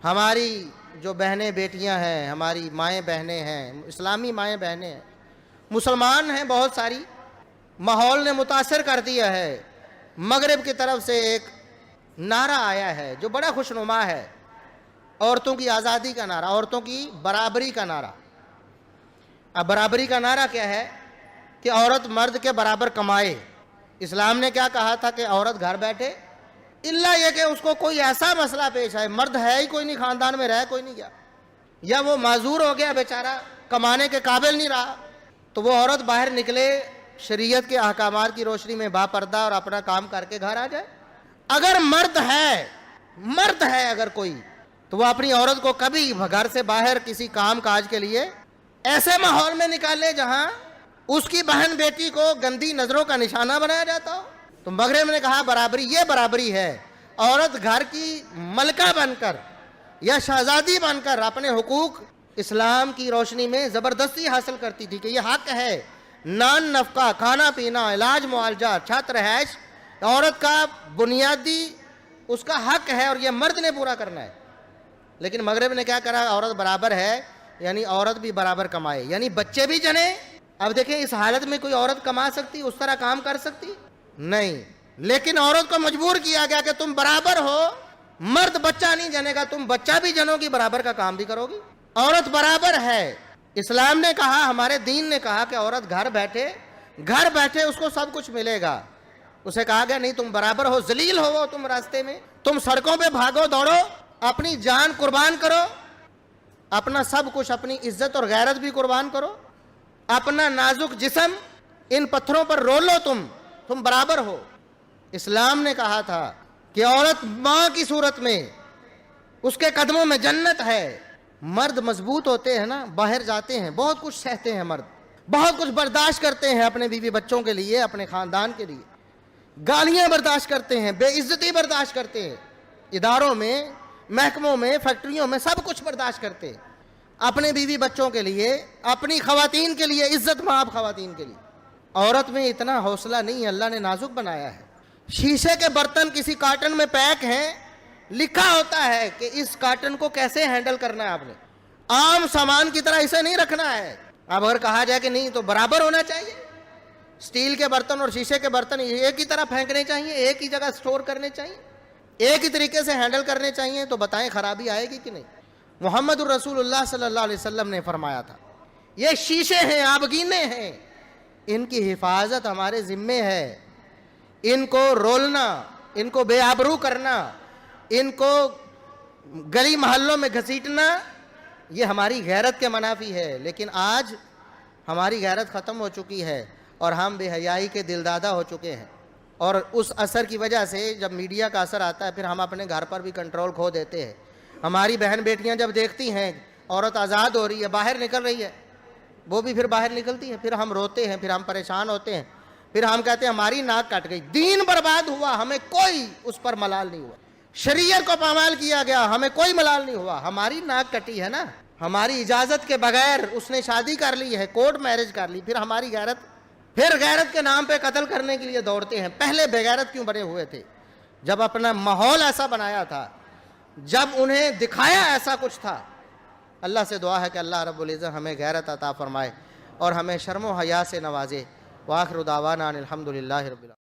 ہماری جو بہنیں بیٹیاں ہیں، ہماری مائیں بہنیں ہیں، اسلامی مائیں بہنیں ہیں، مسلمان ہیں بہت ساری، ماحول نے متاثر کر دیا ہے۔ مغرب کی طرف سے ایک نعرہ آیا ہے جو بڑا خوشنما ہے، عورتوں کی آزادی کا نعرہ، عورتوں کی برابری کا نعرہ۔ اب برابری کا نعرہ کیا ہے کہ عورت مرد کے برابر کمائے۔ اسلام نے کیا کہا تھا کہ عورت گھر بیٹھے، الا یہ کہ اس کو کوئی ایسا مسئلہ پیش آئے، مرد ہے ہی کوئی نہیں، خاندان میں رہ کوئی نہیں گیا، یا وہ معذور ہو گیا بیچارہ، کمانے کے قابل نہیں رہا، تو وہ عورت باہر نکلے، شریعت کے احکامات کی روشنی میں با پردہ اور اپنا کام کر کے گھر آ جائے۔ اگر مرد ہے اگر کوئی، تو وہ اپنی عورت کو کبھی گھر سے باہر کسی کام کاج کے لیے ایسے ماحول میں نکالے جہاں اس کی بہن بیٹی کو گندی نظروں کا نشانہ بنایا جاتا ہو۔ تو مغرب نے کہا برابری، یہ برابری ہے، عورت گھر کی ملکہ بن کر یا شہزادی بن کر اپنے حقوق اسلام کی روشنی میں زبردستی حاصل کرتی تھی کہ یہ حق ہے، نان نفقہ، کھانا پینا، علاج معالجہ، چھت رہائش عورت کا بنیادی اس کا حق ہے اور یہ مرد نے پورا کرنا ہے۔ لیکن مغرب نے کیا کرا، عورت برابر ہے یعنی عورت بھی برابر کمائے، یعنی بچے بھی جنے۔ اب دیکھیں اس حالت میں کوئی عورت کما سکتی، اس طرح کام کر سکتی نہیں، لیکن عورت کو مجبور کیا گیا کہ تم برابر ہو، مرد بچہ نہیں جنے گا، تم بچہ بھی جنو گی، برابر کا کام بھی کرو گی، عورت برابر ہے۔ اسلام نے کہا، ہمارے دین نے کہا کہ عورت گھر بیٹھے اس کو سب کچھ ملے گا۔ اسے کہا گیا نہیں، تم برابر ہو، ذلیل ہو تم راستے میں، تم سڑکوں پہ بھاگو دوڑو، اپنی جان قربان کرو، اپنا سب کچھ، اپنی عزت اور غیرت بھی قربان کرو، اپنا نازک جسم ان پتھروں پر رو لو، تم برابر ہو۔ اسلام نے کہا تھا کہ عورت ماں کی صورت میں اس کے قدموں میں جنت ہے۔ مرد مضبوط ہوتے ہیں نا، باہر جاتے ہیں، بہت کچھ سہتے ہیں، مرد بہت کچھ برداشت کرتے ہیں اپنے بیوی بچوں کے لیے، اپنے خاندان کے لیے، گالیاں برداشت کرتے ہیں، بے عزتی برداشت کرتے ہیں، اداروں میں، محکموں میں، فیکٹریوں میں سب کچھ برداشت کرتے ہیں اپنے بیوی بچوں کے لیے، اپنی خواتین کے لیے، عزت مآب خواتین کے لیے۔ عورت میں اتنا حوصلہ نہیں ہے، اللہ نے نازک بنایا ہے۔ شیشے کے برتن کسی کارٹن میں پیک ہیں، لکھا ہوتا ہے کہ اس کارٹن کو کیسے ہینڈل کرنا ہے، آپ نے عام سامان کی طرح اسے نہیں رکھنا ہے۔ اب اگر کہا جائے کہ نہیں تو برابر ہونا چاہیے، سٹیل کے برتن اور شیشے کے برتن ایک ہی طرح پھینکنے چاہیے، ایک ہی جگہ سٹور کرنے چاہیے، ایک ہی طریقے سے ہینڈل کرنے چاہیے، تو بتائیں خرابی آئے گی کہ نہیں؟ محمد الرسول اللہ صلی اللہ علیہ وسلم نے فرمایا تھا، یہ شیشے ہیں، آبگینے ہیں، ان کی حفاظت ہمارے ذمے ہے، ان کو رولنا، ان کو بے آبرو کرنا، ان کو گلی محلوں میں گھسیٹنا، یہ ہماری غیرت کے منافی ہے۔ لیکن آج ہماری غیرت ختم ہو چکی ہے اور ہم بے حیائی کے دلدادہ ہو چکے ہیں، اور اس اثر کی وجہ سے جب میڈیا کا اثر آتا ہے پھر ہم اپنے گھر پر بھی کنٹرول کھو دیتے ہیں۔ ہماری بہن بیٹیاں جب دیکھتی ہیں عورت آزاد ہو رہی ہے، باہر نکل رہی ہے، وہ بھی پھر باہر نکلتی ہے، پھر ہم روتے ہیں، پھر ہم پریشان ہوتے ہیں، پھر ہم کہتے ہیں ہماری ناک کٹ گئی، دین برباد ہوا، ہمیں کوئی اس پر ملال نہیں ہوا، شریعت کو پامال کیا گیا، ہمیں کوئی ملال نہیں ہوا، ہماری ناک کٹی ہے نا، ہماری اجازت کے بغیر اس نے شادی کر لی ہے، کورٹ میرج کر لی، پھر ہماری غیرت کے نام پہ قتل کرنے کے لیے دوڑتے ہیں۔ پہلے بغیرت کیوں بنے ہوئے تھے؟ جب اپنا ماحول ایسا بنایا تھا، جب انہیں دکھایا ایسا کچھ تھا۔ اللہ سے دعا ہے کہ اللہ رب العزت ہمیں غیرت عطا فرمائے اور ہمیں شرم و حیا سے نوازے۔ وآخر دعوانا ان الحمدللہ رب العالمین۔